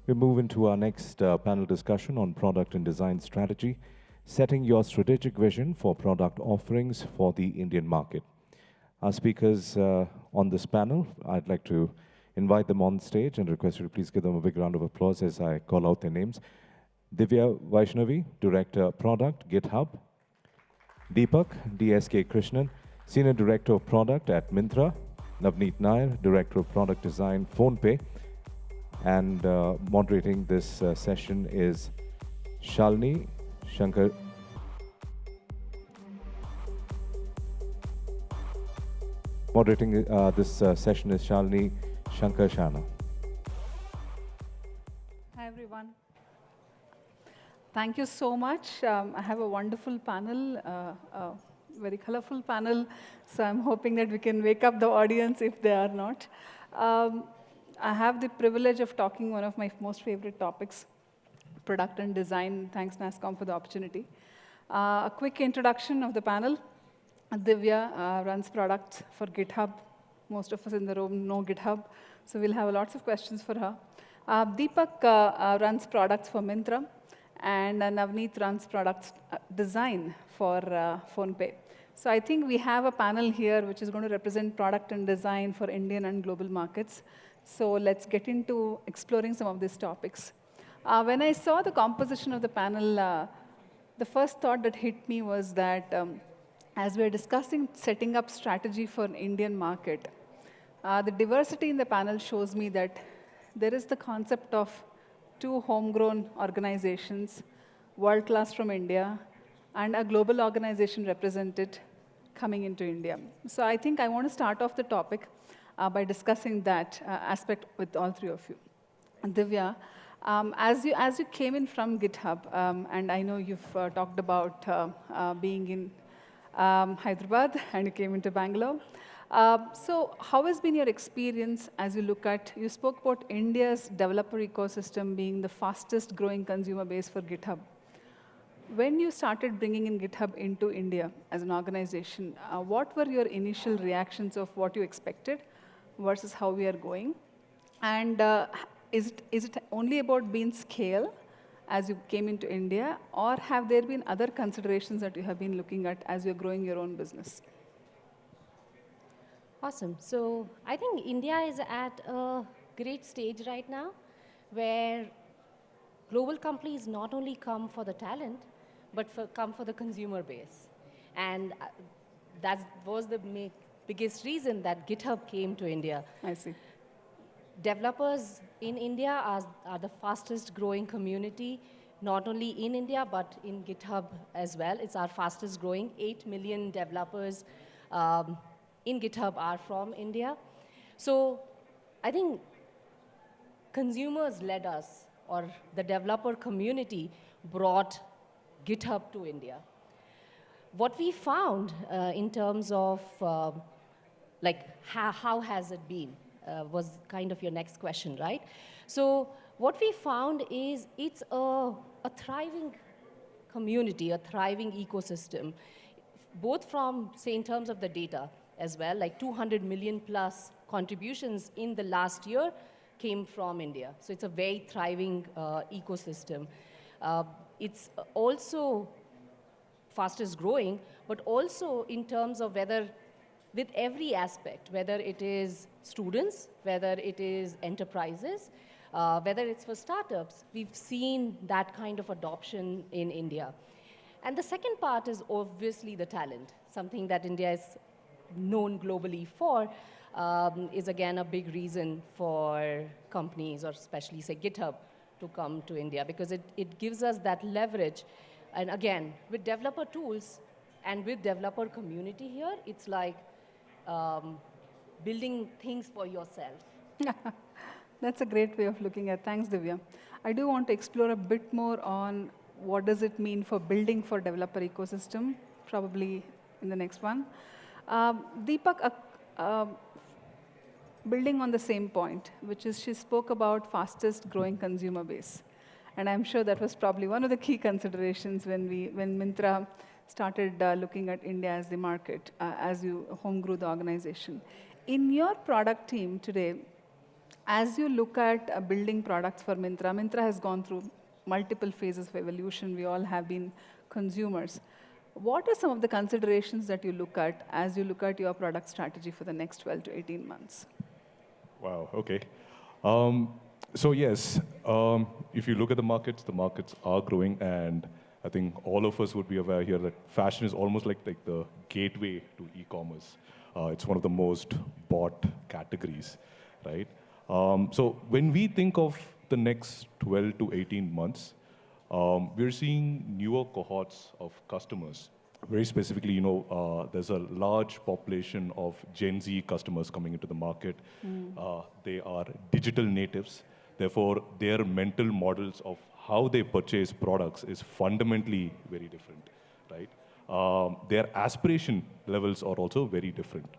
We move into our next panel discussion on product and design strategy, setting your strategic vision for product offerings for the Indian market. Our speakers on this panel, I'd like to invite them on stage and request you to please give them a big round of applause as I call out their names. Divya Vaishnavi, Director Product, GitHub. Deepak DSK Krishnan, Senior Director of Product at Myntra. Navneet Nair, Director of Product Design, PhonePe. And moderating this session is Shalini Shankar. Moderating this session is Shalini Sankarashana. Hi, everyone. Thank you so much. I have a wonderful panel, a very colorful panel, so I'm hoping that we can wake up the audience if they are not. I have the privilege of talking one of my most favorite topics, product and design. Thanks, NASCOM, for the opportunity. A quick introduction of the panel. Divya runs products for GitHub. Most of us in the room know GitHub, so we'll have lots of questions for her. Deepak runs products for Myntra, and Navneet runs products design for PhonePe. So I think we have a panel here which is going to represent product and design for Indian and global markets. So let's get into exploring some of these topics. When I saw the composition of the panel, the first thought that hit me was that as we're discussing setting up strategy for an Indian market, the diversity in the panel shows me that there is the concept of two homegrown organizations, world-class from India, and a global organization represented coming into India. So I think I want to start off the topic by discussing that aspect with all three of you. Divya, as you came in from GitHub, and I know you've talked about being in Hyderabad and you came into Bangalore. So how has been your experience as you look at, you spoke about India's developer ecosystem being the fastest growing consumer base for GitHub. When you started bringing in GitHub into India as an organization, what were your initial reactions of what you expected versus how we are going? And is it only about being scale as you came into India, or have there been other considerations that you have been looking at as you're growing your own business? Awesome. So I think India is at a great stage right now where global companies not only come for the talent, but come for the consumer base. And that was the biggest reason that GitHub came to India. I see. Developers in India are the fastest growing community, not only in India, but in GitHub as well. It's our fastest growing. 8 million developers in GitHub are from India. So I think consumers led us, or the developer community brought GitHub to India. What we found in terms of how has it been was kind of your next question, right? So what we found is it's a thriving community, a thriving ecosystem, both from, say, in terms of the data as well, like 200 million plus contributions in the last year came from India. So it's a very thriving ecosystem. It's also fastest growing, but also in terms of whether, with every aspect, whether it is students, whether it is enterprises, whether it's for startups, we've seen that kind of adoption in India. And the second part is obviously the talent, something that India is known globally for, is again a big reason for companies, or especially, say, GitHub, to come to India, because it gives us that leverage. And again, with developer tools and with developer community here, it's like building things for yourself. That's a great way of looking at it. Thanks, Divya. I do want to explore a bit more on what does it mean for building for developer ecosystem, probably in the next one. Deepak, building on the same point, which is she spoke about fastest growing consumer base. And I'm sure that was probably one of the key considerations when Myntra started looking at India as the market, as you home grew the organization. In your product team today, As you look at building products for Myntra, Myntra has gone through multiple phases of evolution. We all have been consumers. What are some of the considerations that you look at as you look at your product strategy for the next 12 to 18 months? Wow, okay. So yes, if you look at the markets are growing, and I think all of us would be aware here that fashion is almost like the gateway to e-commerce. It's one of the most bought categories, right? So when we think of the next 12 to 18 months, we're seeing newer cohorts of customers. Very specifically, there's a large population of Gen Z customers coming into the market. They are digital natives. Therefore, their mental models of how they purchase products is fundamentally very different, right? Their aspiration levels are also very different,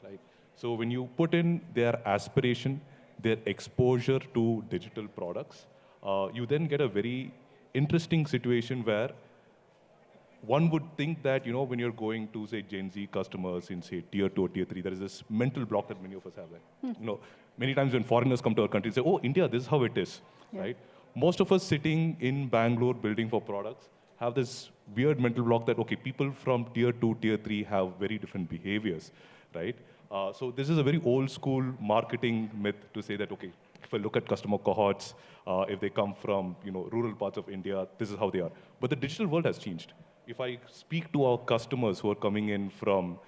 right? So when you put in their aspiration, their exposure to digital products, you then get a very interesting situation where one would think that, when you're going to, say, Gen Z customers in, say, tier 2 or tier 3, there is this mental block that many of us have there. Many times when foreigners come to our country, say, oh, India, this is how it is, right? Most of us sitting in Bangalore building for products have this weird mental block that, okay, people from tier 2, tier 3 have very different behaviors, right? So this is a very old school marketing myth to say that, okay, if I look at customer cohorts, if they come from, rural parts of India, this is how they are. But the digital world has changed. If I speak to our customers who are coming in from,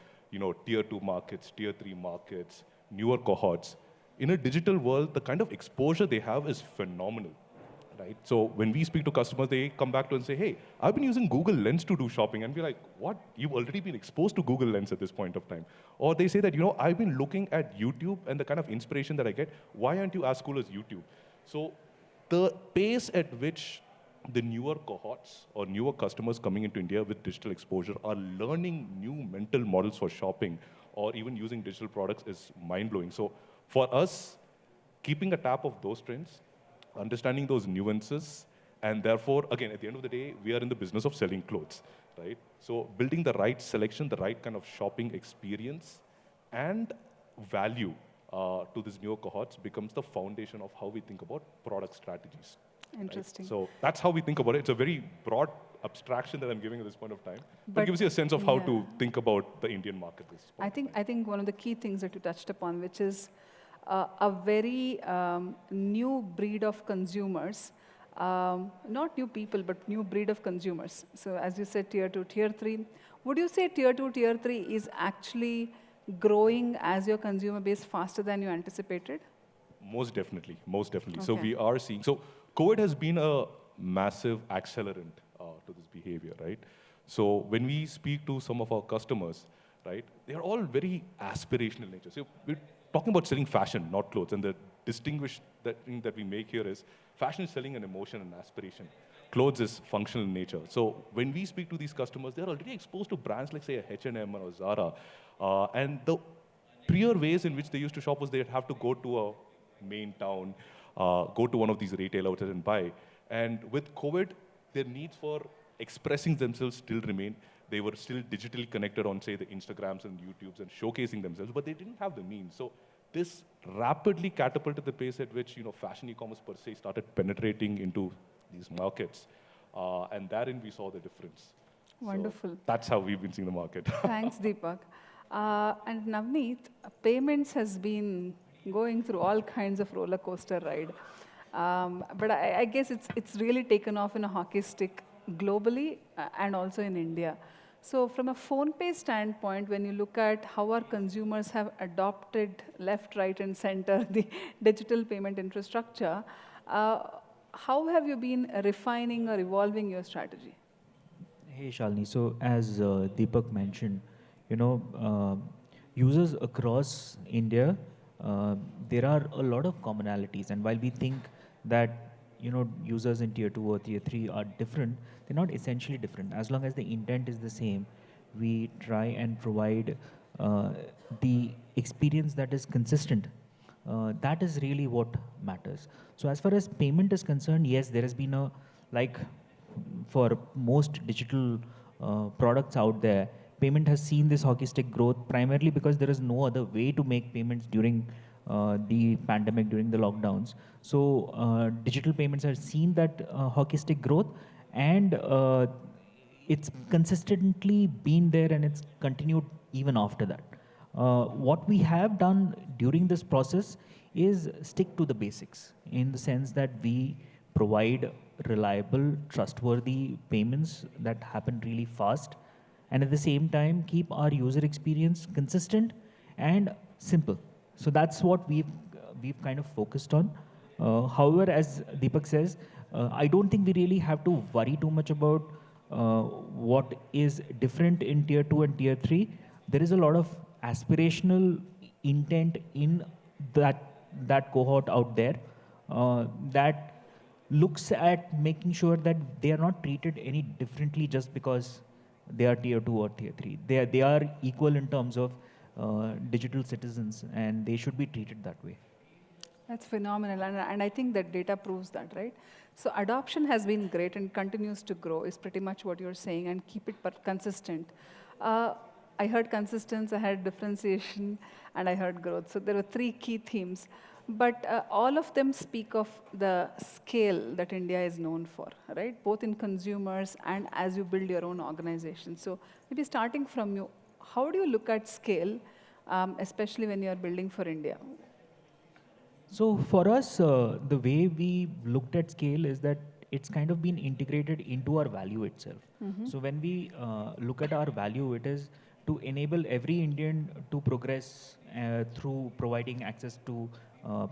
tier 2 markets, tier 3 markets, newer cohorts, in a digital world, the kind of exposure they have is phenomenal, right? So when we speak to customers, they come back to us and say, hey, I've been using Google Lens to do shopping. And we're like, what? You've already been exposed to Google Lens at this point of time. Or they say that, I've been looking at YouTube and the kind of inspiration that I get. Why aren't you as cool as YouTube? So the pace at which the newer cohorts or newer customers coming into India with digital exposure are learning new mental models for shopping or even using digital products is mind-blowing. So for us, keeping a tap of those trends, understanding those nuances, and therefore, again, at the end of the day, we are in the business of selling clothes, right? So building the right selection, the right kind of shopping experience, and value to these newer cohorts becomes the foundation of how we think about product strategies. Interesting. Right? So that's how we think about it. It's a very broad abstraction that I'm giving at this point of time, but it gives you a sense of how to think about the Indian market. I think one of the key things that you touched upon, which is a very new breed of consumers, not new people, but new breed of consumers. So as you said, tier 2, tier 3. Would you say tier 2, tier 3 is actually growing as your consumer base faster than you anticipated? Most definitely, most definitely. Okay. So we are seeing, so COVID has been a massive accelerant to this behavior, right? So when we speak to some of our customers, right, they are all very aspirational in nature. So we're talking about selling fashion, not clothes. And the distinguish thing that we make here is fashion is selling an emotion and aspiration. Clothes is functional in nature. So when we speak to these customers, they're already exposed to brands like, say, a H&M or a Zara. And the prior ways in which they used to shop was they'd have to go to a main town, go to one of these retail outlets and buy. And with COVID, their needs for expressing themselves still remain. They were still digitally connected on, say, the Instagrams and YouTubes and showcasing themselves, but they didn't have the means. So this rapidly catapulted the pace at which, fashion e-commerce per se started penetrating into these markets. And therein we saw the difference. Wonderful. So that's how we've been seeing the market. Thanks, Deepak. And Navneet, payments has been going through all kinds of roller coaster ride. But I guess it's really taken off in a hockey stick globally and also in India. So from a PhonePe standpoint, when you look at how our consumers have adopted left, right, and center the digital payment infrastructure, how have you been refining or evolving your strategy? Hey, Shalini. So as Deepak mentioned, users across India, there are a lot of commonalities. And while we think that users in tier 2 or tier 3 are different, they're not essentially different. As long as the intent is the same, we try and provide the experience that is consistent. That is really what matters. So as far as payment is concerned, yes, there has been for most digital products out there, payment has seen this hockey stick growth primarily because there is no other way to make payments during the pandemic, during the lockdowns. So digital payments have seen that hockey stick growth, and it's consistently been there, and it's continued even after that. What we have done during this process is stick to the basics, in the sense that we provide reliable, trustworthy payments that happen really fast, and at the same time keep our user experience consistent and simple. So that's what we've kind of focused on. However, as Deepak says, I don't think we really have to worry too much about what is different in tier 2 and tier 3. There is a lot of aspirational intent in that cohort out there that looks at making sure that they are not treated any differently just because they are tier 2 or tier 3. They are equal in terms of digital citizens, and they should be treated that way. That's phenomenal, and I think that data proves that, right? So adoption has been great and continues to grow, is pretty much what you're saying, and keep it consistent. I heard consistency, I heard differentiation, and I heard growth. So there were three key themes. But all of them speak of the scale that India is known for, right? Both in consumers and as you build your own organization. So maybe starting from you, how do you look at scale, especially when you're building for India? So for us, the way we looked at scale is that it's kind of been integrated into our value itself. So when we look at our value, it is to enable every Indian to progress through providing access to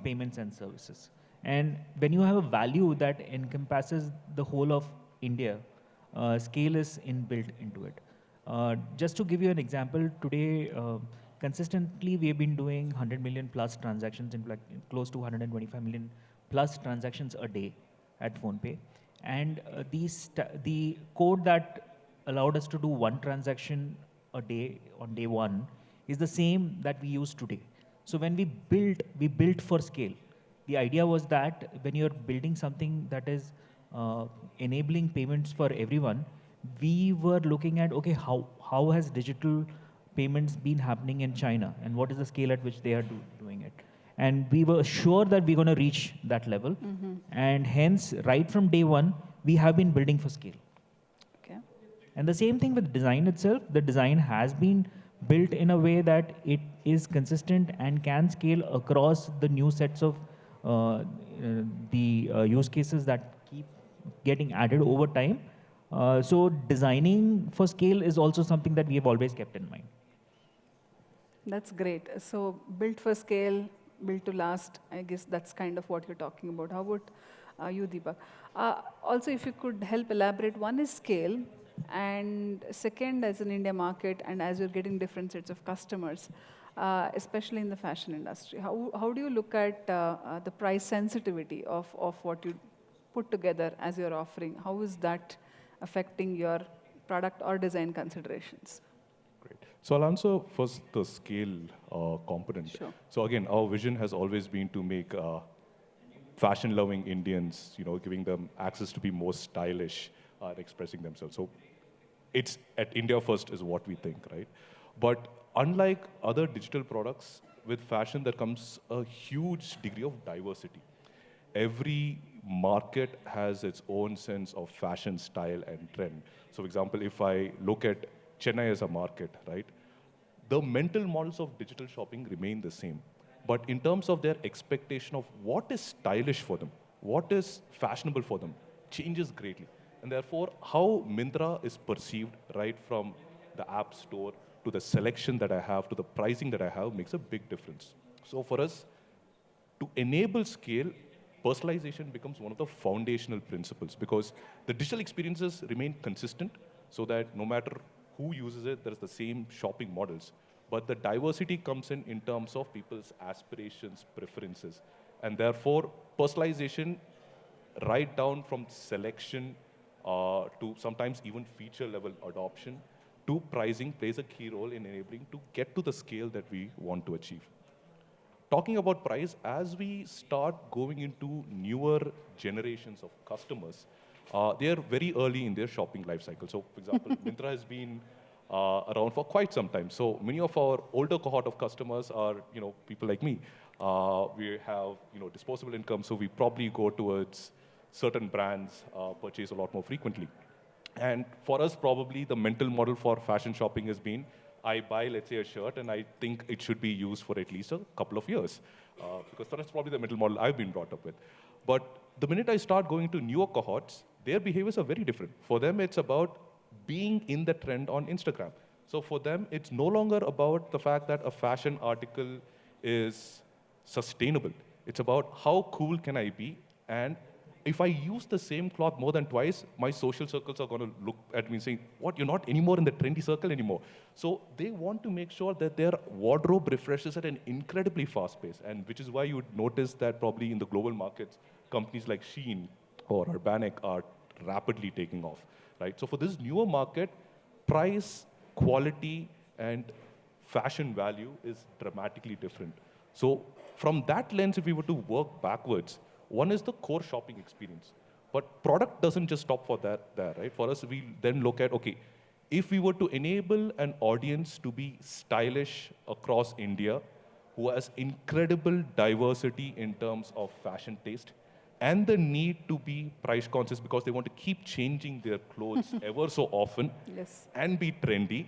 payments and services. And when you have a value that encompasses the whole of India, scale is inbuilt into it. Just to give you an example, today, consistently we have been doing 100 million plus transactions, in fact, close to 125 million plus transactions a day at PhonePe. And the code that allowed us to do one transaction a day on day one is the same that we use today. So when we built for scale. The idea was that when you're building something that is enabling payments for everyone, we were looking at, okay, how has digital payments been happening in China, and what is the scale at which they are doing it? And we were sure that we're going to reach that level. And hence, right from day one, we have been building for scale. Okay. And the same thing with design itself. The design has been built in a way that it is consistent and can scale across the new sets of use cases that keep getting added over time. So designing for scale is also something that we have always kept in mind. That's great. So built for scale, built to last, I guess that's kind of what you're talking about. How about you, Deepak? Also, if you could help elaborate, one is scale, and second, as an India market, and as you're getting different sets of customers, especially in the fashion industry, how do you look at the price sensitivity of what you put together as your offering? How is that affecting your product or design considerations? Great. So I'll answer first the scale component. Sure. So again, our vision has always been to make fashion-loving Indians, giving them access to be more stylish and expressing themselves. So it's at India first is what we think, right? But unlike other digital products, with fashion there comes a huge degree of diversity. Every market has its own sense of fashion, style, and trend. So for example, if I look at Chennai as a market, right? The mental models of digital shopping remain the same. But in terms of their expectation of what is stylish for them, what is fashionable for them, changes greatly. And therefore, how Myntra is perceived right from the app store to the selection that I have, to the pricing that I have, makes a big difference. So for us, to enable scale, personalization becomes one of the foundational principles, because the digital experiences remain consistent so that no matter who uses it, there's the same shopping models. But the diversity comes in terms of people's aspirations, preferences. And therefore, personalization, right down from selection to sometimes even feature level adoption to pricing, plays a key role in enabling to get to the scale that we want to achieve. Talking about price, as we start going into newer generations of customers, they are very early in their shopping life cycle. So, for example, Myntra has been around for quite some time. So many of our older cohort of customers are, people like me. We have, disposable income, so we probably go towards certain brands, purchase a lot more frequently. And for us, probably the mental model for fashion shopping has been, I buy, let's say, a shirt, and I think it should be used for at least a couple of years. Because that's probably the mental model I've been brought up with. But the minute I start going to newer cohorts, their behaviors are very different. For them, it's about being in the trend on Instagram. So for them, it's no longer about the fact that a fashion article is sustainable. It's about how cool can I be, and if I use the same cloth more than twice, my social circles are going to look at me saying, what, you're not anymore in the trendy circle anymore. So they want to make sure that their wardrobe refreshes at an incredibly fast pace, and which is why you would notice that probably in the global markets, companies like Shein or Urbanic are rapidly taking off, right? So for this newer market, price, quality, and fashion value is dramatically different. So from that lens, if we were to work backwards, one is the core shopping experience. But product doesn't just stop for that there, right? For us, we then look at, okay, if we were to enable an audience to be stylish across India, who has incredible diversity in terms of fashion taste, and the need to be price conscious because they want to keep changing their clothes ever so often, Yes. and be trendy,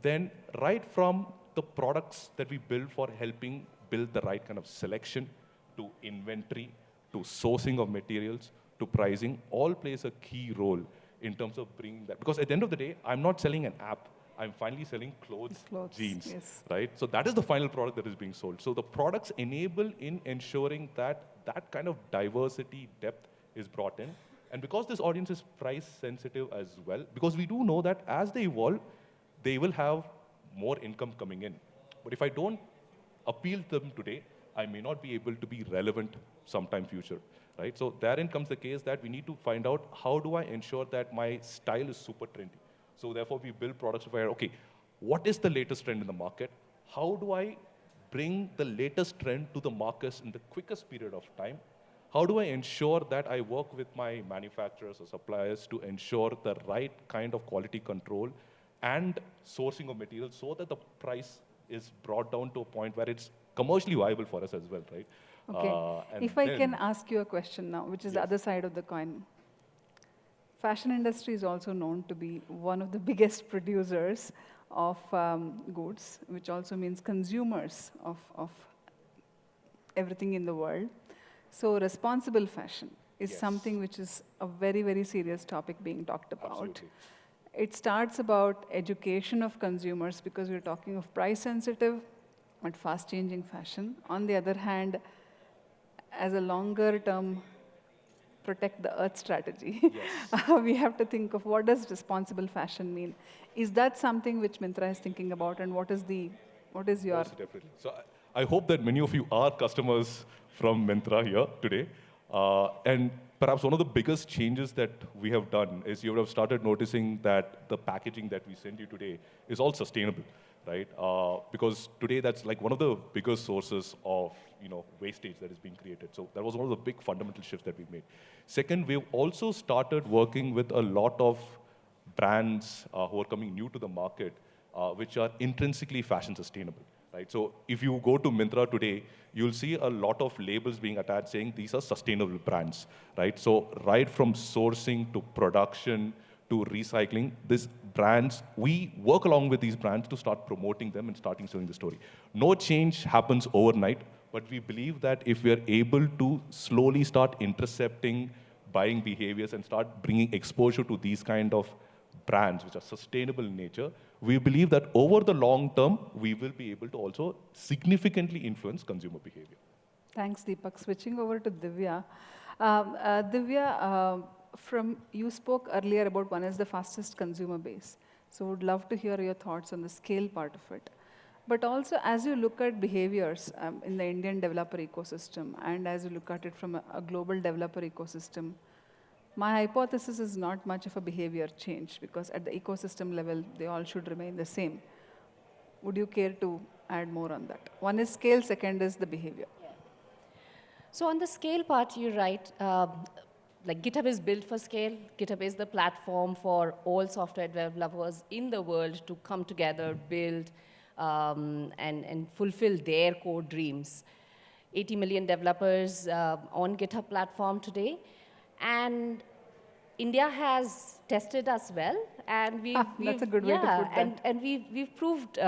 then right from the products that we build for helping build the right kind of selection, to inventory, to sourcing of materials, to pricing, all plays a key role in terms of bringing that. Because at the end of the day, I'm not selling an app. I'm finally selling clothes, jeans, yes. right? So that is the final product that is being sold. So the products enable in ensuring that that kind of diversity, depth is brought in. And because this audience is price sensitive as well, because we do know that as they evolve, they will have more income coming in. But if I don't appeal to them today, I may not be able to be relevant sometime future, right? So therein comes the case that we need to find out how do I ensure that my style is super trendy. So therefore we build products where, okay, what is the latest trend in the market? How do I bring the latest trend to the markets in the quickest period of time? How do I ensure that I work with my manufacturers or suppliers to ensure the right kind of quality control and sourcing of materials so that the price is brought down to a point where it's commercially viable for us as well, right? Okay. If I can ask you a question now, which is the other side of the coin. Fashion industry is also known to be one of the biggest producers of goods, which also means consumers of everything in the world. So responsible fashion is something which is a very, very serious topic being talked about. Absolutely. It starts about education of consumers because we're talking of price sensitive but fast changing fashion. On the other hand, as a longer term protect the earth strategy, we have to think of what does responsible fashion mean. Is that something which Myntra is thinking about, and what is your... Most definitely. So I hope that many of you are customers from Myntra here today. And perhaps one of the biggest changes that we have done is you would have started noticing that the packaging that we send you today is all sustainable, right? Because today that's like one of the biggest sources of wastage that is being created. So that was one of the big fundamental shifts that we made. Second, we've also started working with a lot of brands who are coming new to the market, which are intrinsically fashion sustainable. Right? So if you go to Myntra today, you'll see a lot of labels being attached saying these are sustainable brands, right? So right from sourcing to production to recycling, these brands, we work along with these brands to start promoting them and starting selling the story. No change happens overnight, but we believe that if we are able to slowly start intercepting buying behaviors and start bringing exposure to these kind of brands which are sustainable in nature, we believe that over the long term, we will be able to also significantly influence consumer behavior. Thanks, Deepak. Switching over to Divya. Divya, you spoke earlier about one is the fastest consumer base. So would love to hear your thoughts on the scale part of it. But also, as you look at behaviors in the Indian developer ecosystem, and as you look at it from a global developer ecosystem, my hypothesis is not much of a behavior change because at the ecosystem level, they all should remain the same. Would you care to add more on that? One is scale, second is the behavior. So on the scale part, you're right. like GitHub is built for scale. GitHub is the platform for all software developers in the world to come together, build, and fulfill their core dreams. 80 million developers on GitHub platform today. And India has tested us well, and that's a good way to put that. And we've proved,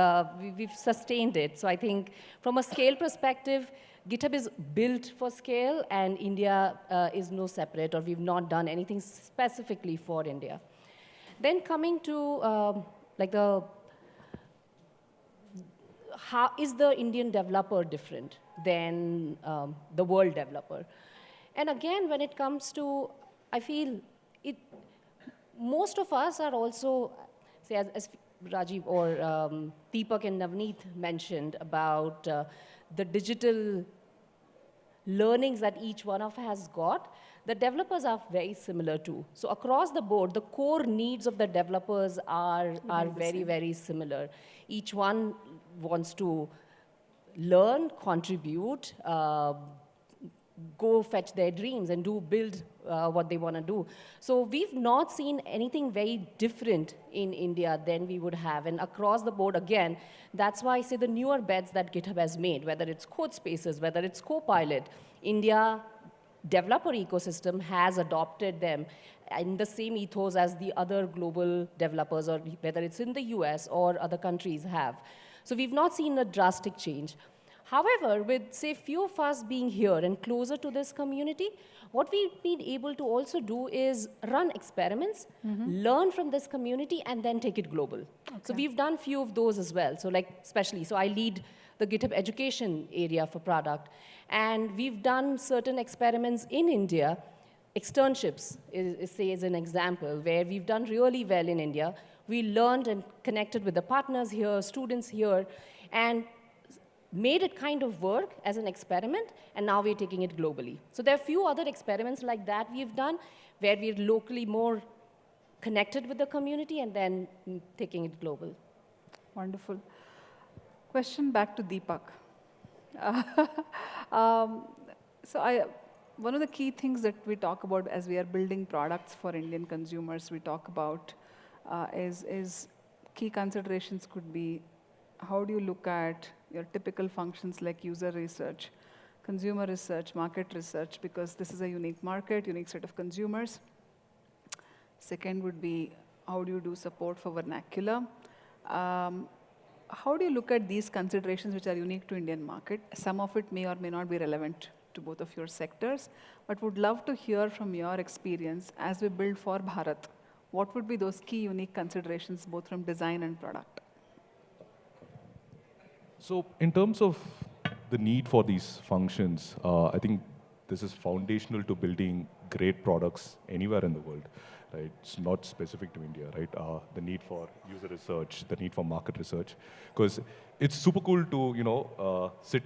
we've sustained it. So I think from a scale perspective, GitHub is built for scale, and India is no separate, or we've not done anything specifically for India. Then coming to like how is the Indian developer different than the world developer? And again, when it comes to, I feel most of us are also, say, as Rajiv or Deepak and Navneet mentioned about the digital learnings that each one of us has got, the developers are very similar too. So across the board, the core needs of the developers are very, very similar. Each one wants to learn, contribute, go fetch their dreams and build what they want to do. So we've not seen anything very different in India than we would have. And across the board, again, that's why I say the newer bets that GitHub has made, whether it's code spaces, whether it's Copilot, India developer ecosystem has adopted them in the same ethos as the other global developers, or whether it's in the US or other countries have. So we've not seen a drastic change. However, with, say, few of us being here and closer to this community, what we've been able to also do is run experiments, learn from this community, and then take it global. Okay. So we've done few of those as well. So like, especially, so I lead the GitHub education area for product. And we've done certain experiments in India. Externships is an example where we've done really well in India. We learned and connected with the partners here, students here, and made it kind of work as an experiment, and now we're taking it globally. So there are a few other experiments like that we've done, where we're locally more connected with the community and then taking it global. Wonderful. Question back to Deepak. One of the key things that we talk about as we are building products for Indian consumers, we talk about is key considerations could be, how do you look at your typical functions like user research, consumer research, market research, because this is a unique market, unique set of consumers. Second would be, how do you do support for vernacular? How do you look at these considerations which are unique to Indian market? Some of it may or may not be relevant to both of your sectors, but would love to hear from your experience as we build for Bharat. What would be those key unique considerations both from design and product? So in terms of the need for these functions, I think this is foundational to building great products anywhere in the world. Right? It's not specific to India, right? The need for user research, the need for market research, because it's super cool to sit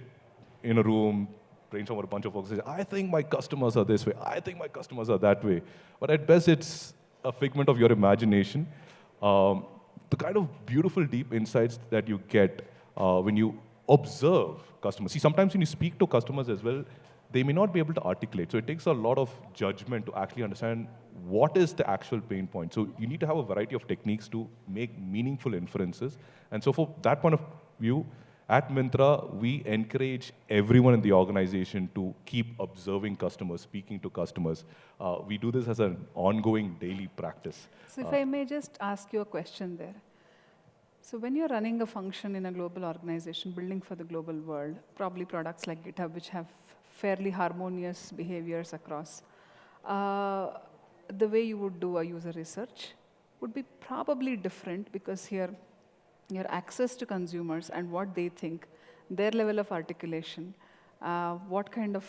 in a room, brainstorm with a bunch of folks, and say, I think my customers are this way, I think my customers are that way. But at best, it's a figment of your imagination. The kind of beautiful, deep insights that you get when you observe customers. See, sometimes when you speak to customers as well, they may not be able to articulate. So it takes a lot of judgment to actually understand what is the actual pain point. So you need to have a variety of techniques to make meaningful inferences. And so for that point of view, at Myntra, we encourage everyone in the organization to keep observing customers, speaking to customers. We do this as an ongoing daily practice. So if I may just ask you a question there. So when you're running a function in a global organization, building for the global world, probably products like GitHub, which have fairly harmonious behaviors across, the way you would do a user research would be probably different, because here your access to consumers and what they think, their level of articulation, what kind of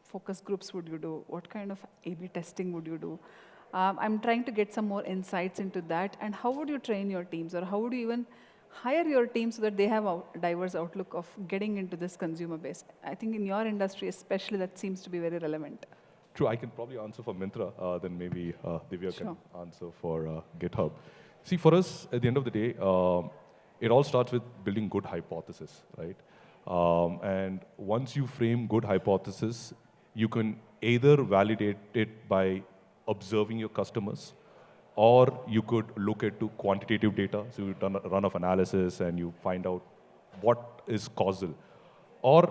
focus groups would you do, what kind of A/B testing would you do? I'm trying to get some more insights into that, and how would you train your teams, or how would you even hire your team so that they have a diverse outlook of getting into this consumer base? I think in your industry especially, that seems to be very relevant. True, I can probably answer for Myntra, then maybe Divya can answer for GitHub. See, for us, at the end of the day, it all starts with building good hypothesis, right? And once you frame good hypothesis, you can either validate it by observing your customers, or you could look into quantitative data. So you run a run of analysis and you find out what is causal. Or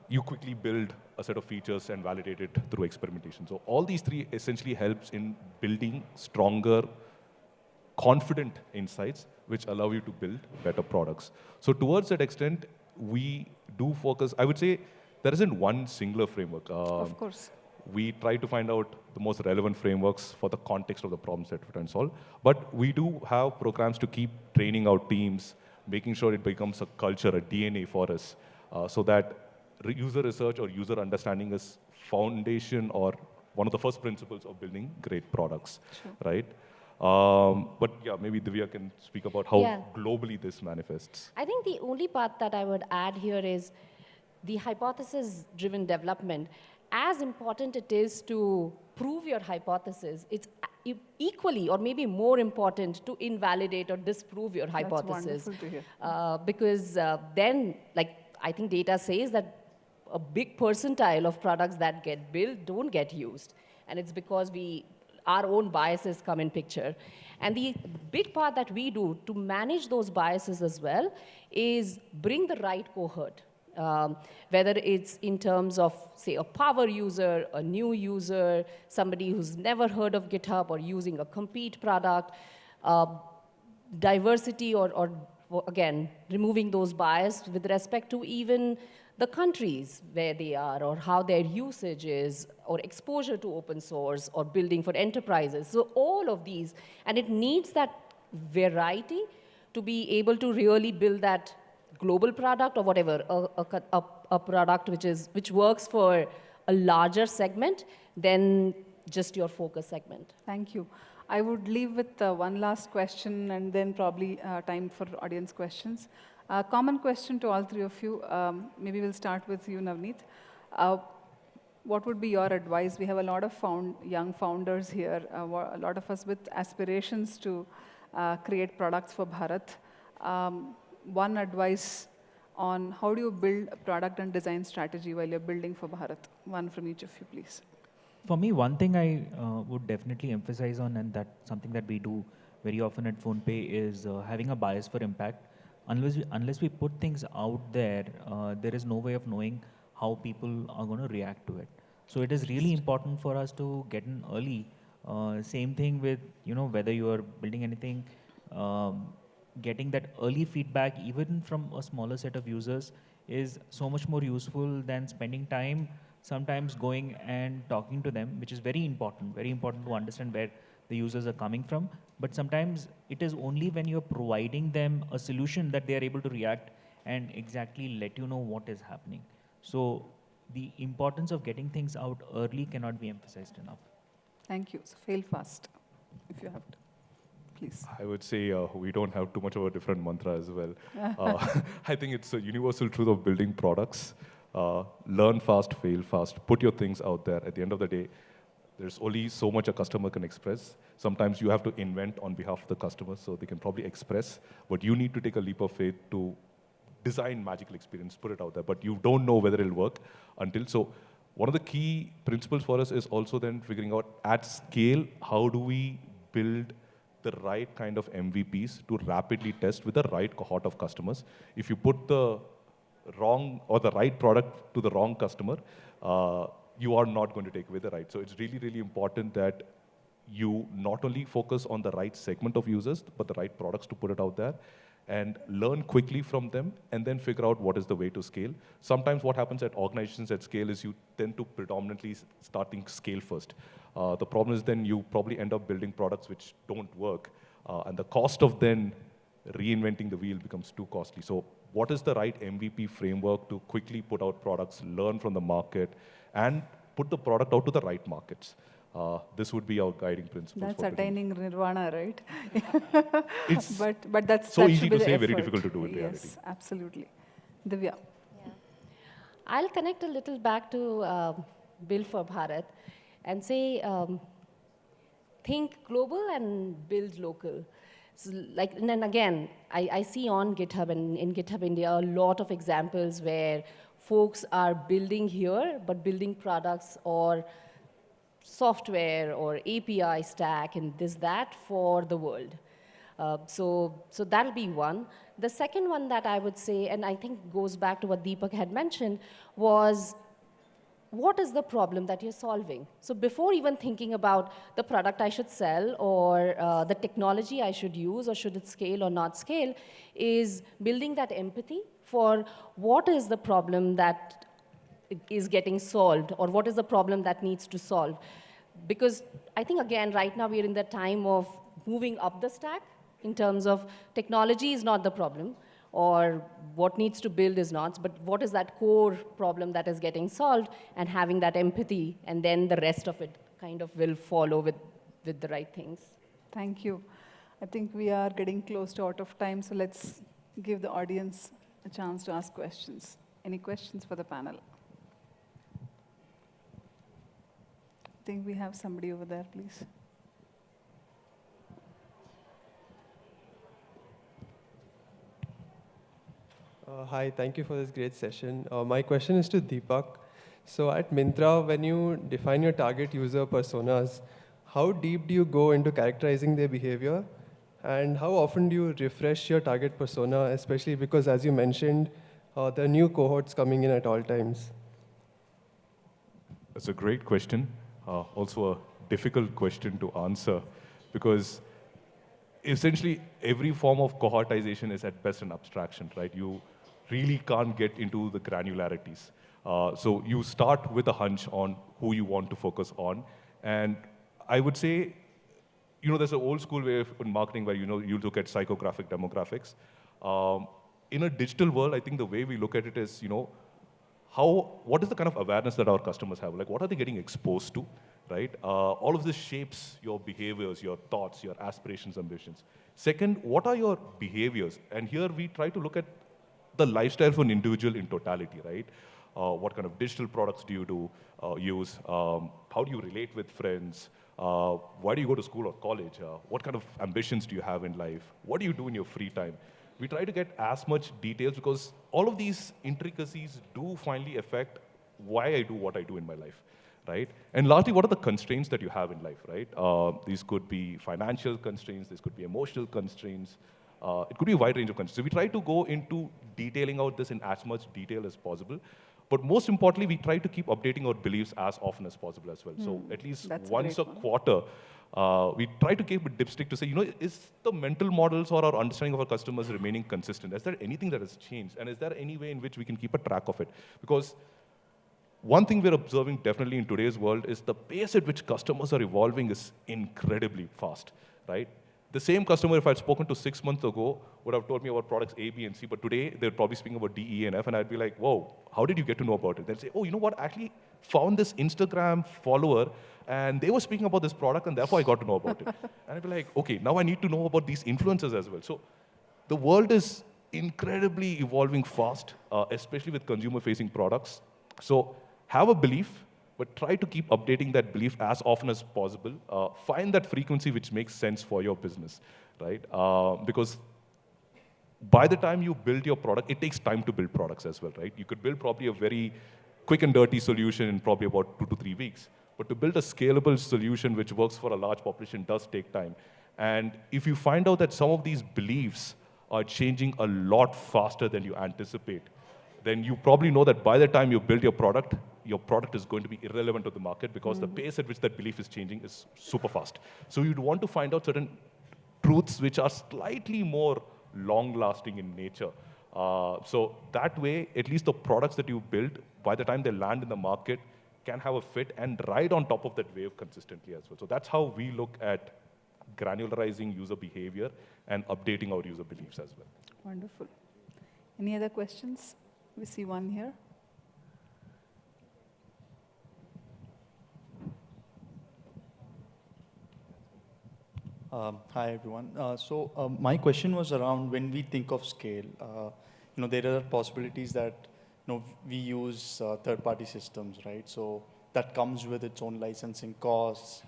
you quickly build a set of features and validate it through experimentation. So all these three essentially helps in building stronger, confident insights, which allow you to build better products. So towards that extent, we do focus, I would say, there isn't one singular framework. Of course. We try to find out the most relevant frameworks for the context of the problems that we're trying to solve. But we do have programs to keep training our teams, making sure it becomes a culture, a DNA for us, so that user research or user understanding is foundation or one of the first principles of building great products, right? But yeah, maybe Divya can speak about how globally this manifests. I think the only part that I would add here is the hypothesis-driven development. As important it is to prove your hypothesis, it's equally or maybe more important to invalidate or disprove your hypothesis. That's wonderful to hear. Because then, like, I think data says that a big percentile of products that get built don't get used. And it's because our own biases come in picture. And the big part that we do to manage those biases as well is bring the right cohort. Whether it's in terms of, say, a power user, a new user, somebody who's never heard of GitHub or using a compete product, diversity or again, removing those biases with respect to even the countries where they are or how their usage is or exposure to open source or building for enterprises. So all of these, and it needs that variety to be able to really build that global product or whatever, a product which works for a larger segment than just your focus segment. Thank you. I would leave with one last question and then probably time for audience questions. Common question to all three of you. Maybe we'll start with you, Navneet. What would be your advice? We have a lot of young founders here, a lot of us with aspirations to create products for Bharat. One advice on how do you build a product and design strategy while you're building for Bharat? One from each of you, please. For me, one thing I would definitely emphasize on, and that's something that we do very often at PhonePe, is having a bias for impact. Unless we put things out there, there is no way of knowing how people are going to react to it. So it is really important for us to get in early. Same thing with, whether you are building anything, getting that early feedback, even from a smaller set of users, is so much more useful than spending time sometimes going and talking to them, which is very important to understand where the users are coming from. But sometimes it is only when you're providing them a solution that they are able to react and exactly let you know what is happening. So the importance of getting things out early cannot be emphasized enough. Thank you. So fail fast, if you have to. Please. I would say we don't have too much of a different mantra as well. I think it's a universal truth of building products. Learn fast, fail fast, put your things out there. At the end of the day, there's only so much a customer can express. Sometimes you have to invent on behalf of the customer so they can probably express, but you need to take a leap of faith to design magical experience, put it out there, but you don't know whether it'll work until. So one of the key principles for us is also then figuring out at scale, how do we build the right kind of MVPs to rapidly test with the right cohort of customers. If you put the wrong or the right product to the wrong customer, you are not going to take away the right. So it's really, really important that you not only focus on the right segment of users, but the right products to put it out there, and learn quickly from them, and then figure out what is the way to scale. Sometimes what happens at organizations at scale is you tend to predominantly starting scale first. The problem is then you probably end up building products which don't work, and the cost of then reinventing the wheel becomes too costly. So what is the right MVP framework to quickly put out products, learn from the market, and put the product out to the right markets? This would be our guiding principles. That's attaining nirvana, right? It's but that's so that easy should be to the say, very effort. difficult to do in yes, reality. Yes, absolutely. Divya. Yeah. I'll connect a little back to Build for Bharat and say, think global and build local. So and then again, I see on GitHub and in GitHub India a lot of examples where folks are building here, but building products or software or API stack and this, that for the world. So that'll be one. The second one that I would say, and I think goes back to what Deepak had mentioned, was what is the problem that you're solving? So before even thinking about the product I should sell or the technology I should use or should it scale or not scale, is building that empathy for what is the problem that is getting solved or what is the problem that needs to solve. Because I think, again, right now we're in the time of moving up the stack in terms of technology is not the problem, or what needs to build is not, but what is that core problem that is getting solved, and having that empathy, and then the rest of it kind of will follow with the right things. Thank you. I think we are getting close to out of time, so let's give the audience a chance to ask questions. Any questions for the panel? I think we have somebody over there, please. Hi, thank you for this great session. My question is to Deepak. So at Myntra, when you define your target user personas, how deep do you go into characterizing their behavior? And how often do you refresh your target persona, especially because, as you mentioned, there are new cohorts coming in at all times? That's a great question. Also a difficult question to answer, because essentially every form of cohortization is at best an abstraction, right? You really can't get into the granularities. So you start with a hunch on who you want to focus on. And I would say, there's an old school way of in marketing where, you look at psychographic demographics. In a digital world, I think the way we look at it is, what is the kind of awareness that our customers have? Like, what are they getting exposed to, right? All of this shapes your behaviors, your thoughts, your aspirations, ambitions. Second, what are your behaviors? And here we try to look at the lifestyle for an individual in totality, right? What kind of digital products do you use? How do you relate with friends? Why do you go to school or college? What kind of ambitions do you have in life? What do you do in your free time? We try to get as much details because all of these intricacies do finally affect why I do what I do in my life, right? And largely, what are the constraints that you have in life, right? These could be financial constraints, this could be emotional constraints, it could be a wide range of constraints. So we try to go into detailing out this in as much detail as possible. But most importantly, we try to keep updating our beliefs as often as possible as well. So at least once a quarter, we try to keep a dipstick to say, is the mental models or our understanding of our customers remaining consistent? Is there anything that has changed? And is there any way in which we can keep a track of it? Because one thing we're observing definitely in today's world is the pace at which customers are evolving is incredibly fast, right? The same customer, if I'd spoken to 6 months ago, would have told me about products A, B, and C, but today they're probably speaking about D, E, and F, and I'd be like, whoa, how did you get to know about it? They'll say, oh, you know what, I actually found this Instagram follower, and they were speaking about this product, and therefore I got to know about it. And I'd be like, okay, now I need to know about these influencers as well. So the world is incredibly evolving fast, especially with consumer-facing products. So have a belief, but try to keep updating that belief as often as possible. Find that frequency which makes sense for your business, right? Because by the time you build your product, it takes time to build products as well, right? You could build probably a very quick and dirty solution in probably about 2 to 3 weeks. But to build a scalable solution which works for a large population does take time. And if you find out that some of these beliefs are changing a lot faster than you anticipate, then you probably know that by the time you build your product is going to be irrelevant to the market because the pace at which that belief is changing is super fast. So you'd want to find out certain truths which are slightly more long-lasting in nature. So that way, at least the products that you build, by the time they land in the market, can have a fit and ride on top of that wave consistently as well. So that's how we look at granularizing user behavior and updating our user beliefs as well. Wonderful. Any other questions? We see one here. Hi, everyone. My question was around when we think of scale, there are possibilities that we use third-party systems, right? So that comes with its own licensing costs,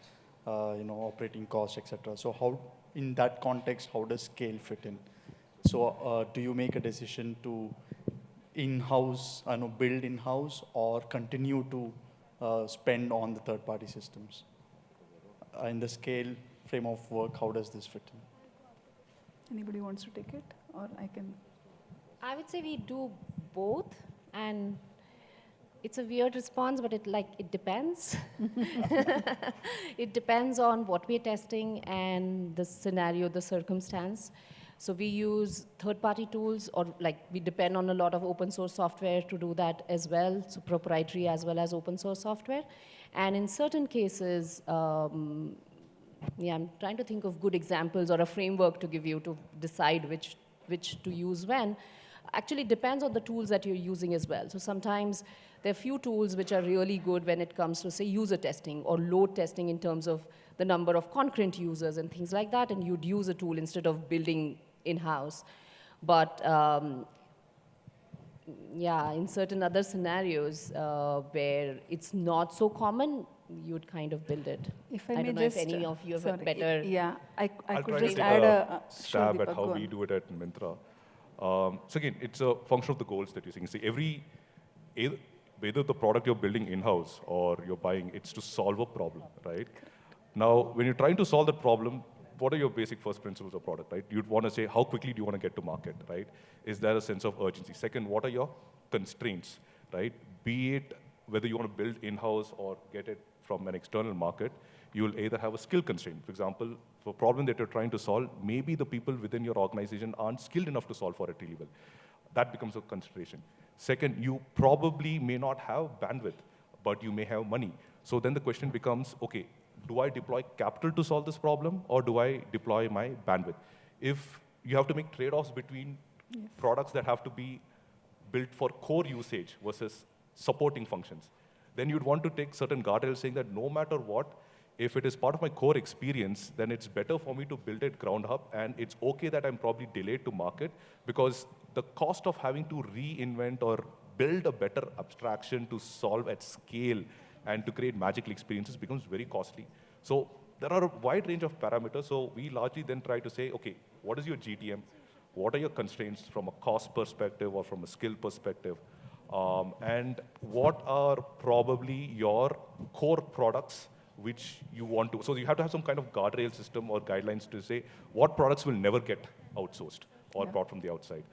operating costs, etc. So how, in that context, how does scale fit in? So do you make a decision to in-house, build in-house, or continue to spend on the third-party systems? In the scale frame of work, how does this fit in? Anybody wants to take it, or I can? I would say we do both, and it's a weird response, but it depends. It depends on what we're testing and the scenario, the circumstance. So we use third-party tools, or we depend on a lot of open source software to do that as well, so proprietary as well as open source software. And in certain cases, I'm trying to think of good examples or a framework to give you to decide which to use when. Actually, it depends on the tools that you're using as well. So sometimes there are few tools which are really good when it comes to, say, user testing or load testing in terms of the number of concurrent users and things like that, and you'd use a tool instead of building in-house. But in certain other scenarios where it's not so common, you'd kind of build it. If I don't may know just, if any of you have a sorry, better... Yeah, I I'll could try just to add take a stab sure, at Deepak, how go we on. do it at Myntra. So again, it's a function of the goals that you're seeing. See, whether the product you're building in-house or you're buying, it's to solve a problem, right? Now, when you're trying to solve that problem, what are your basic first principles of product, right? You'd want to say, how quickly do you want to get to market, right? Is there a sense of urgency? Second, what are your constraints, right? Be it whether you want to build in-house or get it from an external market, you'll either have a skill constraint. For example, for a problem that you're trying to solve, maybe the people within your organization aren't skilled enough to solve for it really well. That becomes a consideration. Second, you probably may not have bandwidth, but you may have money. So then the question becomes, okay, do I deploy capital to solve this problem, or do I deploy my bandwidth? If you have to make trade-offs between products that have to be built for core usage versus supporting functions, then you'd want to take certain guardrails saying that no matter what, if it is part of my core experience, then it's better for me to build it ground up, and it's okay that I'm probably delayed to market, because the cost of having to reinvent or build a better abstraction to solve at scale and to create magical experiences becomes very costly. So there are a wide range of parameters. So we largely then try to say, okay, what is your GTM? What are your constraints from a cost perspective or from a skill perspective? And what are probably your core products which you want to, so you have to have some kind of guardrail system or guidelines to say what products will never get outsourced or brought from the outside.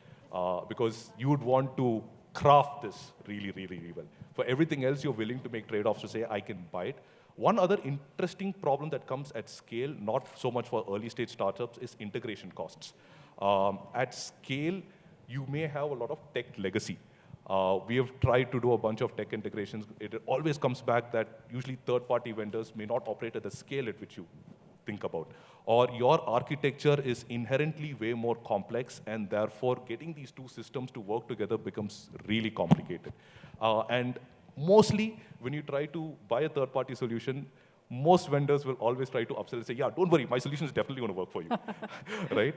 Because you would want to craft this really, really, really well. For everything else, you're willing to make trade-offs to say, I can buy it. One other interesting problem that comes at scale, not so much for early-stage startups, is integration costs. At scale, you may have a lot of tech legacy. We have tried to do a bunch of tech integrations. It always comes back that usually third-party vendors may not operate at the scale at which you think about. Or your architecture is inherently way more complex, and therefore getting these two systems to work together becomes really complicated. And mostly, when you try to buy a third-party solution, most vendors will always try to upsell and say, yeah, don't worry, my solution is definitely going to work for you, right?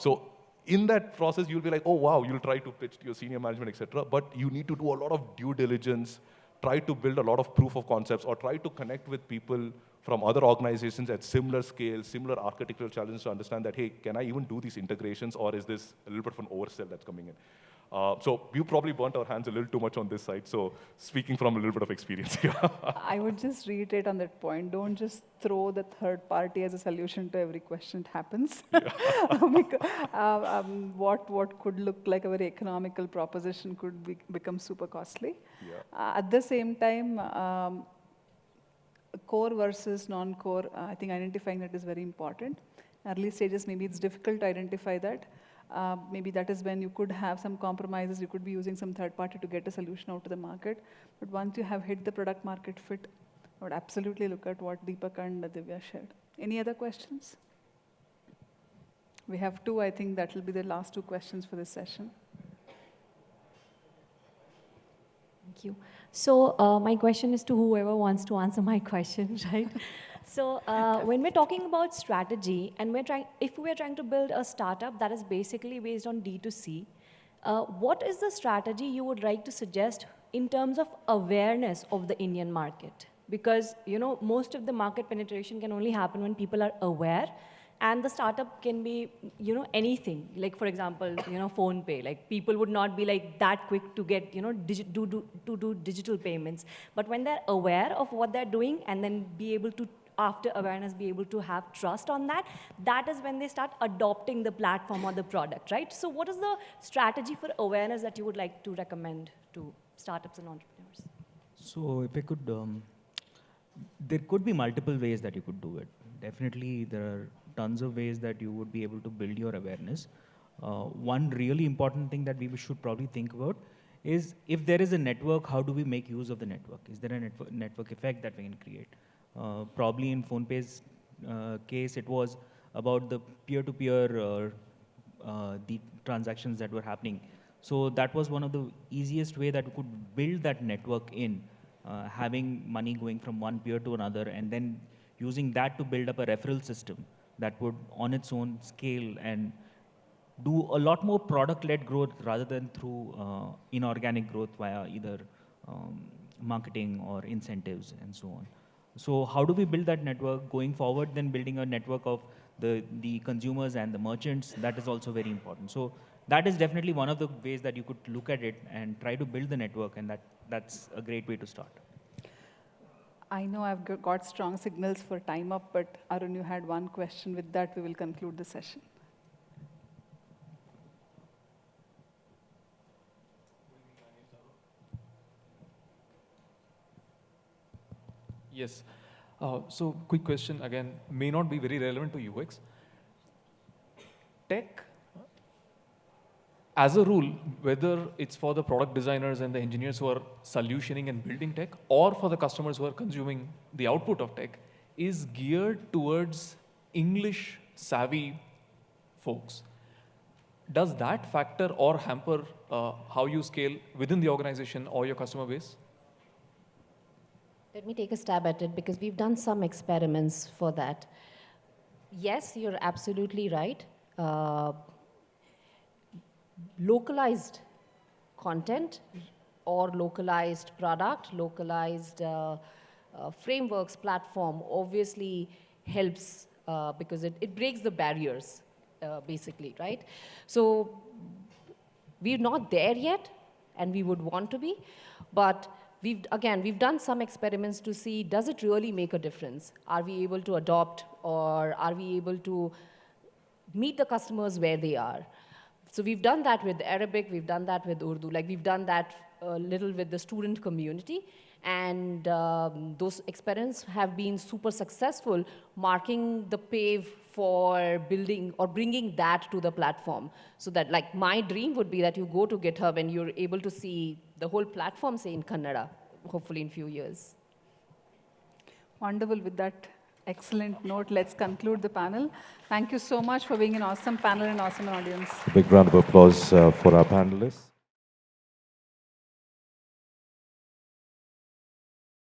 So in that process, you'll be like, oh, wow, you'll try to pitch to your senior management, et cetera, but you need to do a lot of due diligence, try to build a lot of proof of concepts, or try to connect with people from other organizations at similar scale, similar architectural challenges to understand that, hey, can I even do these integrations, or is this a little bit of an oversell that's coming in? So we probably burnt our hands a little too much on this side, so speaking from a little bit of experience here. I would just reiterate on that point. Don't just throw the third party as a solution to every question that happens. What could look like a very economical proposition could become super costly. Yeah. At the same time, core versus non-core, I think identifying that is very important. Early stages, maybe it's difficult to identify that. Maybe that is when you could have some compromises. You could be using some third party to get a solution out to the market. But once you have hit the product market fit, I would absolutely look at what Deepak and Divya shared. Any other questions? We have two. I think that will be the last two questions for this session. Thank you. So my question is to whoever wants to answer my question, right? So when we're talking about strategy, and if we're trying to build a startup that is basically based on D2C, what is the strategy you would like to suggest in terms of awareness of the Indian market? Because most of the market penetration can only happen when people are aware, And the startup can be, anything. Like, for example, PhonePe. Like, people would not be like that quick to get, do digital payments. But when they're aware of what they're doing and then be able to, after awareness, be able to have trust on that, that is when they start adopting the platform or the product, right? So what is the strategy for awareness that you would like to recommend to startups and entrepreneurs? So if I could, there could be multiple ways that you could do it. Definitely, there are tons of ways that you would be able to build your awareness. One really important thing that we should probably think about is, if there is a network, how do we make use of the network? Is there a network effect that we can create? Probably in PhonePe's case, it was about the peer-to-peer the transactions that were happening. So that was one of the easiest way that we could build that network in, having money going from one peer to another, and then using that to build up a referral system that would on its own scale and do a lot more product-led growth rather than through inorganic growth via either marketing or incentives and so on. So how do we build that network going forward? Then building a network of the consumers and the merchants, that is also very important. So that is definitely one of the ways that you could look at it and try to build the network, and that's a great way to start. I know I've got strong signals for time up, but Arun, you had one question. With that, we will conclude the session. Yes. So quick question, again, may not be very relevant to UX. Tech, as a rule, whether it's for the product designers and the engineers who are solutioning and building tech, or for the customers who are consuming the output of tech, is geared towards English savvy folks. Does that factor or hamper how you scale within the organization or your customer base? Let me take a stab at it, because we've done some experiments for that. Yes, you're absolutely right. Localized content or localized product, localized frameworks, platform obviously helps because it breaks the barriers, basically, right? So we're not there yet, and we would want to be, but we've done some experiments to see, does it really make a difference? Are we able to adopt, or are we able to meet the customers where they are? So we've done that with Arabic, we've done that with Urdu, like we've done that a little with the student community, and those experiments have been super successful, marking the pave for building or bringing that to the platform. So that, like, my dream would be that you go to GitHub and you're able to see the whole platform, say, in Kannada, hopefully in few years. Wonderful. With that excellent note, let's conclude the panel. Thank you so much for being an awesome panel and awesome audience. Big round of applause for our panelists.